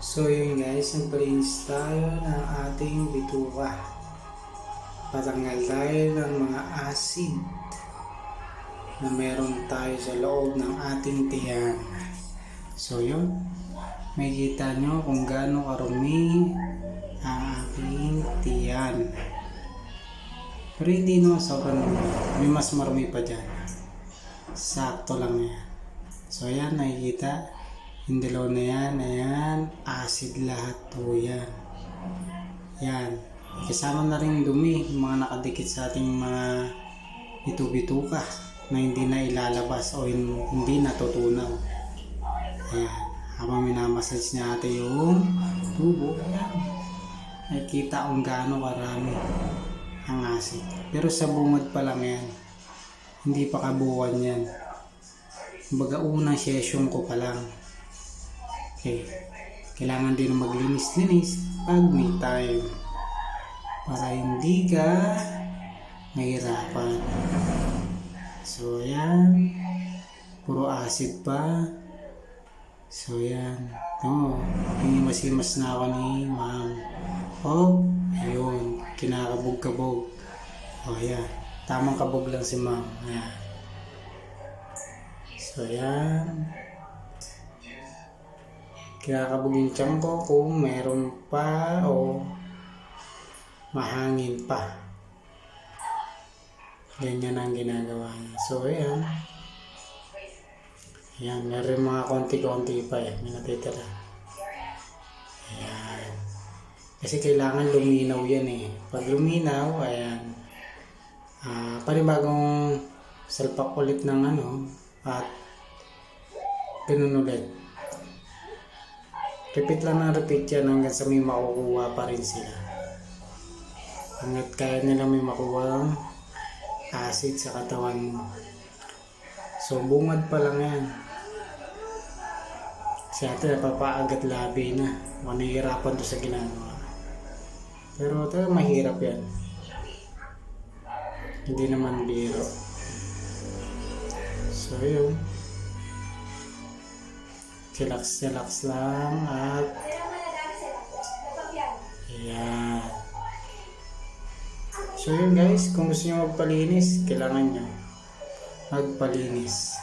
So yun guys, nagpalinis tayo ng ating bituka. Patanggal tayo ng mga acid na meron tayo sa loob ng ating tiyan. So yun, makikita nyo kung gaano karumi ang aking tiyan. Pero hindi naman sobrang dumi. May mas marumi pa dyan. Sakto lang yan. So yan, nakikita. Yung dalaw na yan, ayan, acid lahat po yan. Yan. Kasama na rin dumi, yung mga nakadikit sa ating mga bituka na hindi na ilalabas o hindi natutunaw. Ayan. Habang minamassage natin yung tubo, ayan. Nakikita kung gaano karami ang acid. Pero sa bungad pa lang yan. Hindi pa kabuuan yan. Kumbaga unang session ko pa lang. Okay. Kailangan din maglinis-linis pag may time para hindi ka mahirapan. So ayan, puro acid pa. So ayan, hinimas-himas na ako ni ma'am. Oh, ayun, kinakabog-kabog. Oh ayan, tamang kabog lang si ma'am. Ayan. So ayan, kinakabog yung tiyan ko kung meron pa o mahangin pa. Ganyan ang ginagawa niya. So ayan, ayan, meron mga konti-konti pa eh, may natitira. Ayan, kasi kailangan luminaw yan eh. Pag luminaw, ayan, panibagong salpak ulit ng at ganun ulit. Repeat lang ng repeat yan hanggang sa may makukuha pa rin sila. Hanggat kaya nila may makuha ang acid sa katawan mo. So bungad pa lang yan. Kasi ate napapaagat labi na. Manihirapan to sa ginagawa. Pero ito mahirap yan. Hindi naman biro. So yun. Relax lang at ayan. So yun guys, kung gusto nyo magpalinis, kailangan nyo magpalinis.